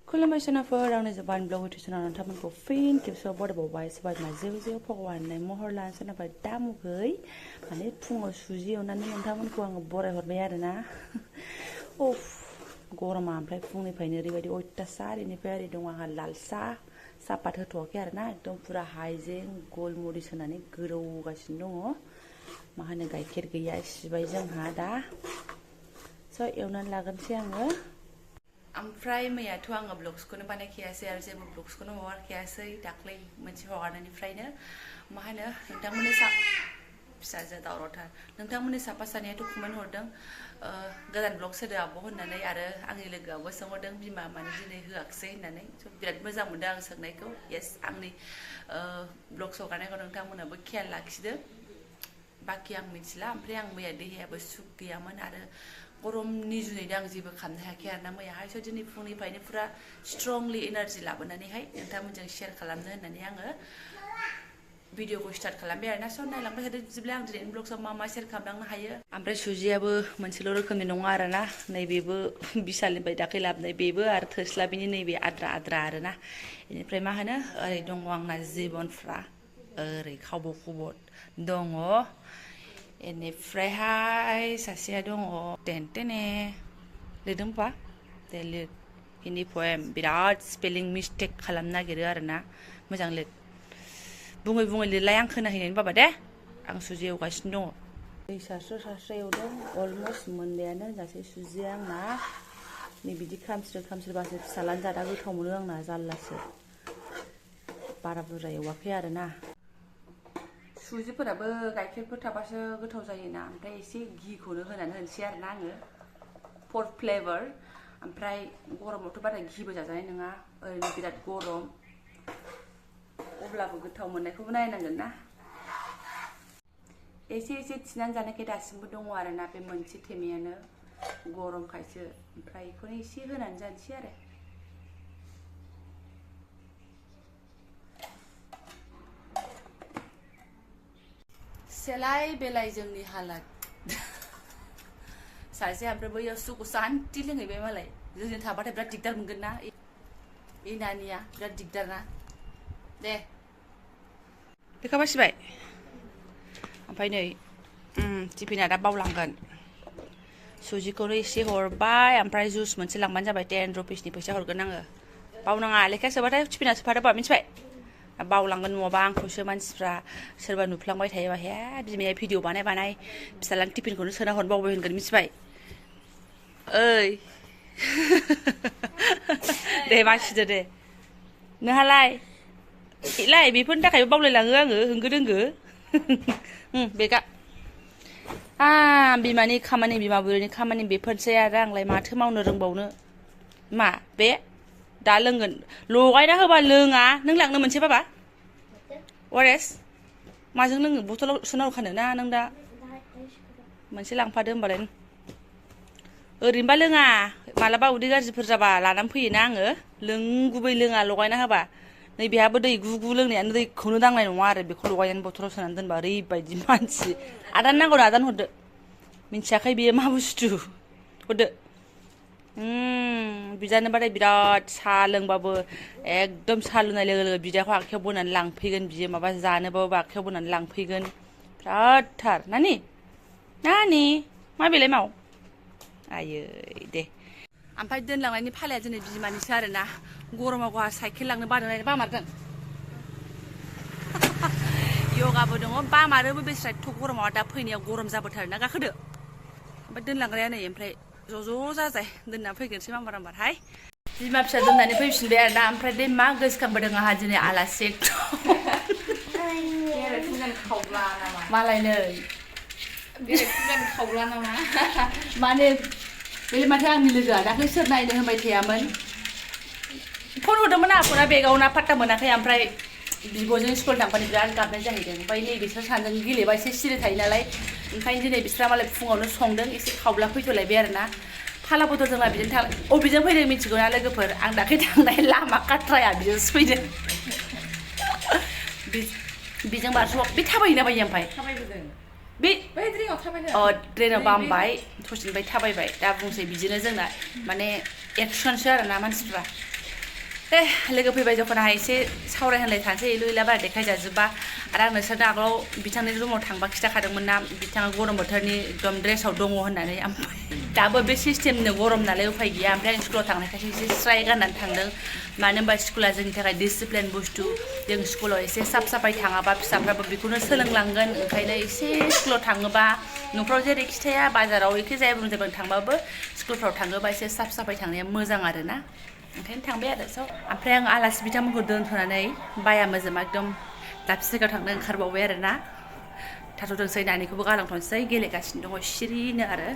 खुलुमबाय सोनाफोर आंनि Jobanivlog YouTube नोंथांमोनखौ फिन खेबसेयाव बरायबावबाय सोरबा जेव भगवाननि महर लानो सोनाफोर दामुगै माने फुङाव सुजि एवनानै नोंथांमोनखौ आङो बरायहरबाय आरोना उफ गरमा ओमफ्राय फुंनिफ्रायनो ओरैबायदि अयथासार इनिफ्राय ओरै दं आंहा लाल सापात होथ'वाखै आरोना एकदम पुरा हाइजें गलमरिस होनानै गोदौगासिनो दङ मा होनो गाइखेर गैया सिबाय जोंहा दा स' एवनानै लागोनसै आङो ओमफ्राय मैयाथ' आङो ब्लग्सखौनो बानायखायासै आरो जेबो ब्लग्सखौनो हगारखायासै दाख्लै मोनसे हगारनायनिफ्रायनो मा होनो नोंथांमोननि फिसाजो दावरावथार नोंथांमोननि साफा सानैयाथ' कमेन्ट हरदों गोदान ब्लग सोदो आब' होननानै आरो आंनि लोगोआबो सोंहरदों बिमा मानो दिनै होआखिसै होननानै स' बिराद मोजां मोनदों आं सोंनायखौ येस आंनि ब्लग्स हगारनायखौ नोंथांमोनाबो खेयाल लाखिदो बाखि आं मिथिला ओमफ्राय आं मैया देहायाबो सुख गैयामोन आरो गरमनि जुनैनो आं जेबो खालामनो हायाखै आरोना मैयाहाय स' दिनै फुंनिफ्रायनो पुरा स्ट्रंलि एनार्जि लाबोनानैहाय नोंथांमोनजों शेयार खालामनो होननानै आङो भिडिअखौ स्टार्ट खालामबाय आरोना स' नायलांबाय थादो बिदिब्ला आं दिनैनि ब्लग्सआव मा शेयार खालामलांनो हायो ओमफ्राय सुजियाबो मोनसेल' रोखोमनि नङा आरोना नैबेबो बिशालनिफ्राय दाख्लै लाबोनाय बेबो आरो थोस्लाबिनि नैबे आद्रा आरोना बेनिफ्राय मा होनो ओरै दङ आंना जिबनफ्रा ओरै खावब' खुबद दङ बेनिफ्रायहाय सासेया दङ टेने लिरदों बा दे लिर हिन्दी पएम बिराद स्पेलिं मिस्टेक खालामनो नागिरो आरोना मोजां लिर बुङै बुङै लिरलाय आं खोनाहैनायनि बाबा दे आं सुजि एवगासिनो दङ दै सारस्रो एवदों अलमस्ट मोनबायानो होनजासै सुजिया आंना नै बिदि खामस्रोबासो फिसालानि जादा गोथाव मोनो आंना जारलासो बारा बुरजा एवाखै आरोना सुजिफोराबो गाइखेरफोर थाबासो गोथाव जायोना ओमफ्राय एसे घिखौनो होनानै होनोसै आरोना आङो फर फ्लेभार ओमफ्राय गरमावथ' बारा घिबो जाजानाय नङा ओरैनो बिराद गरम अब्लाबो गोथाव मोननायखौबो नायनांगोन ना एसे थिनानै जानायखाय दासिमबो दङ आरोना बे मोनसे थेमायानो गरमखायसो ओमफ्राय बेखौनो एसे होनानै जानोसै आरो सेलाय बेलाय जोंनि हालाद सासे ओमफ्राय बैयाव सुखौ सान्थि लोंहैबाय मालाय जोंजों थाबाथाय बिराद दिगदार मोनगोन ना बे नानिया बिराद दिगदार ना दे लेखा बासिबाय ओमफ्राय नै टिफिना दा बावलांगोन सुजिखौनो एसे हरबाय ओमफ्राय जुस मोनसे लांबानो जाबाय 10 रुपिसनि फैसा हरगोन आङो बावनाङा लेखा सोबाथाय टिफिना सोफादोबा मिथिबाय बावलांगोन नङाबा आंखौसो मानसिफ्रा सोरबा नुफ्लांबाय थायोबा हे बिमाया भिडिअ बानाय फिसालानि टिफिनखौनो सोना हरबावबाय होनगोन मिथिबाय ओइ दे मासिदो दे नोंहालाय इलाय बेफोरनि थाखायबो बावलायलाङो आङो होंगो दोंगो बेगा बिमानि खामानि बिमा बुरैनि खामानि बेफोरसै आरो आंलाय माथो मावनो रोंबावनो मा बे दा लोंगोन लगायना होबा लोङा नों लांनो मोनसे बाबा अरेस माजों लोङो बथलाव सोना हरखानो ना नों दा मोनसे लांफादो होमबालाय ओरैनोबा लोङा मालाबा उदै गाज्रिफोर जाबा लानानै फैयोना आङो लोंगुबै लोङा लगायना होबा नै बेहाबो दै गुगु लोंनायानो दैखौनो दांनाय नङा आरो बेखौ लगायनानै बथलाव सोनानै दोनबा ओरैबायदि मानसि आदान नांगौ आदान हरदो मिन्थियाखै बेयो मा बुस्थु हरदो बिजानोबाथाय बिराद साहा लोंबाबो एकदम साहा लोंनाय लोगो लोगो बिदाखौ आखायाव बोनानै लांफैगोन बियो माबा जानोबाबो आखायाव बोनानै लांफैगोन बिरादथार नानि मा बेलाय माव आयै दे ओमफ्राय दोनलांनायनि फालाया दिनै बिमानिसो आरोना गरमाव गावहा साइकेल लांनो बादों बामारदों यगाबो दङ बामारोबो बेस्रा एथ' गरमाव दा फैनायाव गरम जाबोथारोना गाखोदो ओमफ्राय दोनलांग्राया नै ओमफ्राय ज' जाजाय दोनना फैगोनसै मामबारामबारहाय बिमा फिसा दोननानै फैफिनबाय आरोना ओमफ्राय दे मा गोसोखांबोदों आंहा दिनै आलासि मालाय नै खावला नामा माने बे माथो आंनि लोगोआ दाख्लै सोर नायनो होनबाय थायामोन फन हरदोंमोन आंखौना बेगाव ना पात्ता मोनाखै ओमफ्राय बिब'जों स्कुल थांफानो बिराद गाबनाय जाहैदों ओमफ्राय नै बिसोर सानैजों गेलेबा एसे सिरि थायो नालाय ओंखायनो दिनै बिस्रा मालाय फुङावनो संदों एसे खावब्ला फैथ'लायबाय आरोना फाला बदल जोंना बिजों थांलाय अबेजों फैदों मिथिगौ ना लोगोफोर आं दाख्लै थांनाय लामा काट्राया बिजोंसो फैदों बेजों बारस' बे थाबायोना बायो ओमफ्राय बे ट्रेनाव बामबाय ससेनिफ्राय थाबायबाय दा बुंसै बिदिनो जोंना माने एक्सनसो आरोना मानसिफ्रा दे लोगो फैबाय जखनाहाय एसे सावरायहोनलाय थानोसै लुइला बारा देखायजाजोबा आरो आं नोंसोरनो आगोलाव बिथांनि रुमाव थांबा खिथाखादोंमोन ना बिथाङा गरम बोथोरनि एकदम ड्रेसाव दङ होननानै ओमफ्राय दाबो बे सिस्टेमनो गरम नालाय उफाय गैया ओमफ्राय आं स्कुलाव थांनायखायसो एसे स्राय गाननानै थांदों मानो होनबा स्कुला जोंनि थाखाय डिसिप्लिन बुस्थु जों स्कुलाव एसे साफ साफाय थाङाबा फिसाफ्राबो बेखौनो सोलोंलांगोन ओंखायनो एसे स्कुलाव थाङोबा न'फ्राव जेरैखि थाया बाजाराव एखे जायबो जायबो थांबाबो स्कुलफ्राव थाङोबा एसे साफ साफाय थांनाया मोजां आरोना ओंखायनो थांबाय आरो स' ओमफ्राय आं आलासि बिथांमोनखौ दोनथ'नानै बाया मोजोमा एकदम दाबसे जायगायाव थांनो ओंखारबावबाय आरोना थाथ'थोंसै नानिखौबो गालांथ'नोसै गेलेगासिनो दङ सिरिनो आरो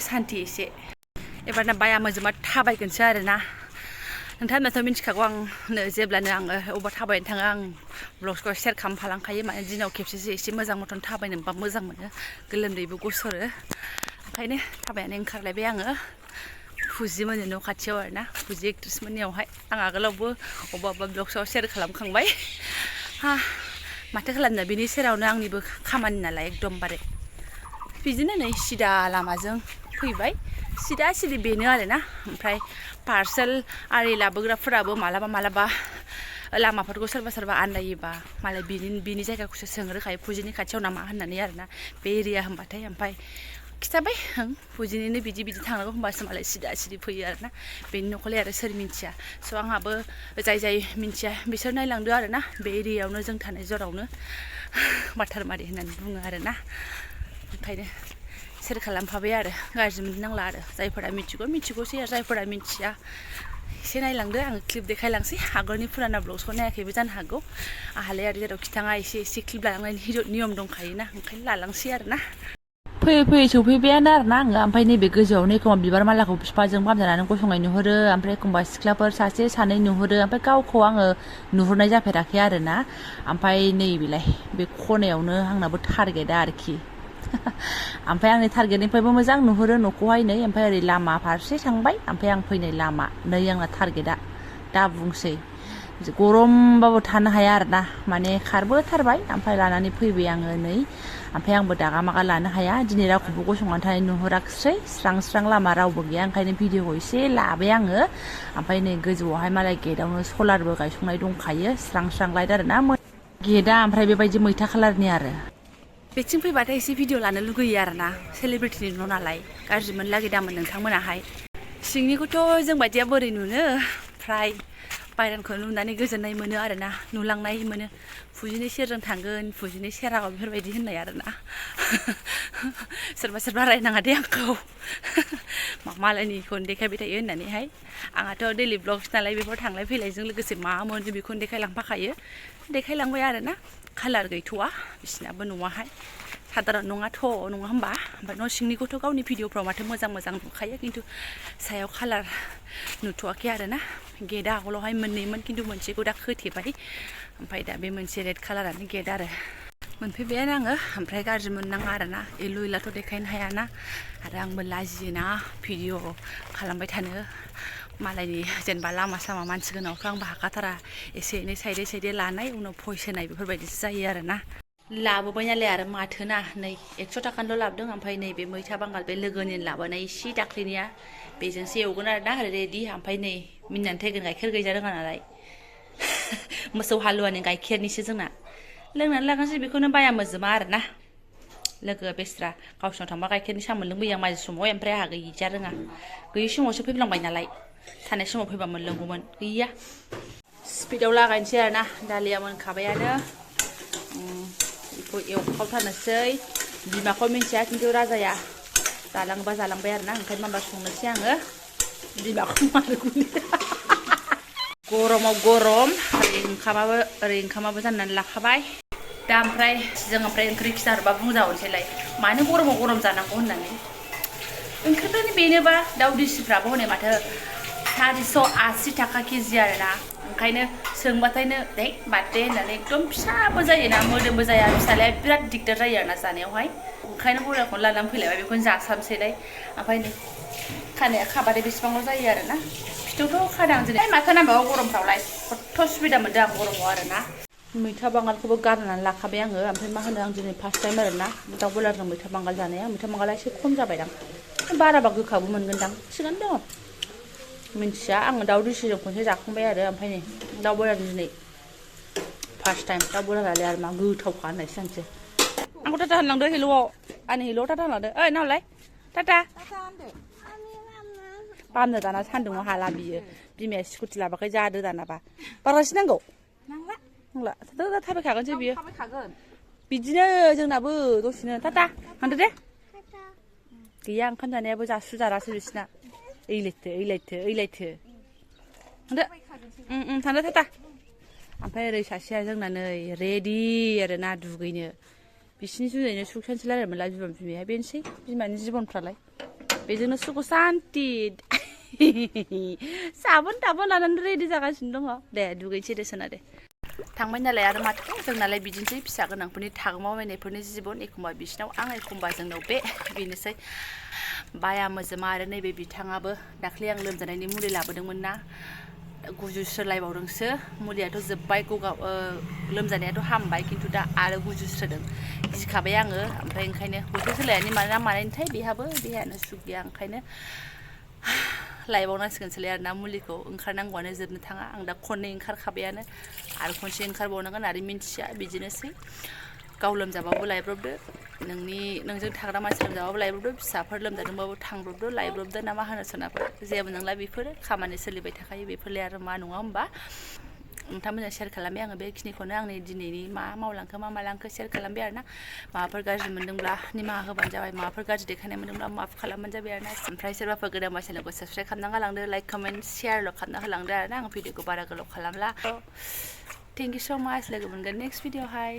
सान्थि एसे एबारना बाया मोजोमा थाबायगोनसो आरोना नोंथांमोनाथ' मिथिखागौ आंनो जेब्लानो आङो अबेबा थाबायनो थाङो आं ब्लग्सखौ शेयार खालामफालांखायो माने दिनाव खेबसेसो एसे मोजां मथन थाबायनो मोनबा मोजां मोनो गोलोमदैबो गसरो ओंखायनो थाबायनानै ओंखारलायबाय आङो फुजि मोननि न' खाथियाव आरोना फुजि एक्ट्रेस मोननियावहाय आं आगोलावबो अबेबा ब्लग्सआव शेयार खालामखांबाय माथो खालामनो बिनि सेरावनो आंनिबो खामानि नालाय एकदमबारे बिदिनो नै सिदा लामाजों फैबाय सिदा सिदि बेनो आरोना ओमफ्राय पार्सेल आरि लाबोग्राफोराबो मालाबा लामाफोरखौ सोरबा आन्दायोबा मालाय बिनि जायगाखौसो सोंग्रोखायो फुजिनि खाथियाव नामा होननानै आरोना बे एरिया होनबाथाय ओमफ्राय खिथाबाय फुजिनिनो बिदि थांनांगौ होनबासो मालाय सिदा सिदि फैयो आरोना बेनि न'खौलाय आरो सोर मिन्थिया स' आंहाबो जाय मिन्थिया बिसोर नायलांदो आरोना बे एरियायावनो जों थानाय जरावनो बाथारमारि होननानै बुङो आरोना ओंखायनो सेर खालामफाबाय आरो गाज्रि मोननांला आरो जायफोरा मिथिगौसै आरो जायफोरा मिन्थिया एसे नायलांदो आङो क्लिप देखायलांसै आगोलनि फुराना ब्लग्सखौ नायाखैबो जानो हागौ आहालाय आरो जेराव खिथाङा एसे क्लिप लालांनायनि नियम दंखायोना ओंखायनो लालांसै आरोना फैयै सौफैबायानो आरोना आङो ओमफ्राय नैबे गोजौआवनो एखमबा बिबार मालाखौ बिफाजों बामजानानै गसंनाय नुहुरो ओमफ्राय एखमबा सिख्लाफोर सासे सानै नुहुरो ओमफ्राय गावखौ आङो नुहुरनाय जाफेराखै आरोना ओमफ्राय नैबेलाय बे खनायावनो आंनाबो टारगेटआ आरोखि ओमफ्राय आंनि टारगेटनिफ्रायबो मोजां नुहुरो न'खौहाय नै ओमफ्राय ओरै लामा फारसे थांबाय ओमफ्राय आं फैनाय लामा नै आंना टारगेटआ दा बुंसै गरमबाबो थानो हाया आरोना माने खारबोथारबाय ओमफ्राय लानानै फैबाय आङो नै ओमफ्राय आंबो दागा मागा लानो हाया दिनै रावखौबो गसंनानै थानाय नुहुराखिसै स्रां लामा रावबो गैया ओंखायनो भिडिअखौ एसे लाबाय आङो ओमफ्राय नै गोजौआवहाय मालाय गेटआवनो सलारबो गायसंनाय दंखायो स्रां लाइट आरोना गेटआ ओमफ्राय बेबायदि मैथा खालारनि आरो बेथिं फैबाथाय एसे भिडिअ लानो लुगैयो आरोना सेलिब्रिटिनि न' नालाय गाज्रि मोनलागै दामोन नोंथांमोनाहाय सिंनिखौथ' जों बायदिया बोरै नुनो फ्राय बायरानखौ नुनानै गोजोननाय मोनो आरोना नुलांनाय मोनो फुजिनि सेरजों थांगोन फुजिनि सेराव बेफोरबायदि होननाय आरोना सोरबा रायनाङा दे आंखौ मालायनिखौनो देखायबाय थायो होननानैहाय आंहाथ' दैलि ब्लग्स नालाय बेफोर थांलाय फैलायजों लोगोसे मा मोनो बेखौनो देखायलांफाखायो देखायलांबाय आरोना कालार गैथ'वा बिसिनाबो न'आहाय सादारन नङा होमबा ओमफ्राय न' सिंनिखौथ' गावनि भिडिअफ्राव माथो मोजां नुखायो खिन्थु सायाव कालार नुथ'वाखै आरोना गेटआ आगोलावहाय मोननैमोन खिन्थु मोनसेखौ दा खोथेबाय ओमफ्राय दा बे मोनसे रेड कालारानो गेट आरो मोनफैबायानो आङो ओमफ्राय गाज्रि मोननाङा आरोना एलु एलाथ' देखायनो हायाना आरो आंबो लाजियोना भिडिअ खालामबाय थानो मालायनि जेनेबा लामा सामा मानसि गोनांआवथ' आंबो हाखाथारा एसे एनै साइडे लानाय उनाव भइस होनाय बेफोरबायदिसो जायो आरोना लाबोबाय नालाय आरो माथोना नै 100 थाखानिल' लाबोदों ओमफ्राय नैबे मैथा बांगाल बे लोगोनि लाबोनाय इसे दाख्लैनिया बेजोंसो एवगोन आरोना रेडि ओमफ्राय नै मिनिनानै थैगोन गाइखेर गैजा रोङा नालाय मोसौ हालुवानि गाइखेरनिसो जोंना लोंनानै लागासै बेखौनो बाया मोजोमा आरोना लोगोआ बेस्रा गावसिनाव थांबा गाइखेरनि साहा मोनलोंबोयो आं माजे समाव ओमफ्राय आंहा गैजा रोङा गैयि समावसो फैफ्लांबाय नालाय थानाय समाव फैबा मोनलोंगौमोन गैया स्पिडआव लागायनोसै आरोना दालिया मोनखाबायानो बेखौ एवखावथारनोसै बिमाखौ मिन्थिया खिन्थु राजाया जालांबा जालांबाय आरोना ओंखायनो माबा संनोसै आङो बिमाखौ मारगुयो गरमाव गरम ओरै ओंखामाबो जाननानै लाखाबाय दा ओमफ्राय ओंख्रि खिथाहरबा बुंजाहरनोसैलाय मानो गरमाव गरम जानांगौ होननानै ओंख्रिफ्रानो बेनोबा दाउ दिसिफ्राबो हनै माथो 480 थाखा केजि आरोना ओंखायनो सोंबाथायनो दे बाददे होननानै एकदम फिसाबो जायोना मोदोमबो जाया फिसालाया बिराद दिगदार जायो आरोना जानायावहाय ओंखायनो बरयाखौनो लानानै फैलायबाय बेखौनो जासाबसैलाय ओमफ्राय नै खानाया खाबाथाय बेसेबांल' जायो आरोना फिथौथ' खादों आं दिनै माथो नांबावगौ गरमफ्रावलाय खथ्थ' सुबिदा मोनदों आं गरमाव आरोना मैथा बांगालखौबो गारनानै लाखाबाय आङो ओमफ्राय मा होनो आं दिनै फार्स्ट टाइम आरोना दाउ बयलारजों मैथा बांगाल जानाया मैथा बांगाला एसे खम जाबायदां बाराबा गोखाबो मोनगोनदां थिगानो दङ मिन्थिया आङो दाउ रिसिजों खनसे जाखांबाय आरो ओमफ्राय नै दाउ बयलारजों दिनै फार्स्ट टाइम दाउ बयलारालाय आरो मा गोथावखा होननायसो जानोसै आंखौ टाटा होनलांदो हेल'आव आंनि हेल'आव टाटा होनलांदो ओइ नावलाय टाटा बामनो दाना सान्दुङाव हाला बियो बिमाया स्कुटि लाबाखै जादो दानाबा बारासि नांगौ नांला थाबायखागोनसो बियो बिदिनो जोंनाबो दसेनो टाटा थांदो दे गैया ओंखाम जानायाबो जासु जारासो बिसिना ओइलायथो थांदो टाटा ओमफ्राय ओरै सासेया जोंना नै रेडि आरो ना दुगैनो बिसिनि जुनैनो सुख सानसे रायलायमोनला बिमा बिमाया बेनोसै बिमानि जिबनफ्रालाय बेजोंनो सुख सान्ति साबोन थाबोन लानानै रेडि जागासिनो दङ दे दुगैनोसै दे सोना दे थांबाय नालाय आरो माथो जोंनालाय बिदिनोसै फिसा गोनांफोरनि थागोमाबायनायफोरनि जिबन एखमबा बिसिनाव आं एखमबा जोंनाव बेनोसै बाया मोजोमा आरो नैबे बिथाङाबो दाख्लै आं लोमजानायनि मुलि लाबोदोंमोन ना गुजुस्रोलायबावदोंसो मुलियाथ' जोब्बाय लोमजानायाथ' हामबाय खिन्थु दा आरो गुजुस्रोदों गिखाबाय आङो ओमफ्राय ओंखायनो बोथोर सोलायनानै मानायनिथाय बेहाबो देहायानो सुग गैया ओंखायनो लायबावनांसिगोनसोलाय आरो ना मुलिखौ ओंखारनांगौआनो जोबनो थाङा आं दा खननै ओंखारखाबायानो आरो खनसे ओंखारबावनांगोन आरो मिन्थिया बिदिनोसै गाव लोमजाबाबो लायब्रबदो नोंजों थाग्रा मानसि लोमजाबाबो लायब्रबदो फिसाफोर लोमजादोंबाबो थांब्रबदो लायब्रबदो ना मा होनो सोनाफोर जेबो नंला बेफोरो खामानि सोलिबाय थाखायो बेफोरलाय आरो मा नङा होमबा नोंथांमोनजों शेयार खालामबाय आङो बेखिनिखौनो आंनि दिनैनि मा मावलांखो मा मालांखो शेयार खालामबाय आरो ना माबाफोर गाज्रि मोनदोंब्ला निमाहा होबानो जाबाय माबाफोर गाज्रि देखायनाय मोनदोंब्ला माफ खालामबानो जाबाय आरो ना ओमफ्राय सोरबाफोर गोदान चेनेलखौ साबस्क्राइब खालामना गालांदो लाइक कमेन्ट शेयारल' खालामना होलांदो आरो ना आं भिडिअखौ बारा गोलाव खालामला थेंक इउ स' माच लोगो मोनगोन नेक्स्ट भिडिअ'हाय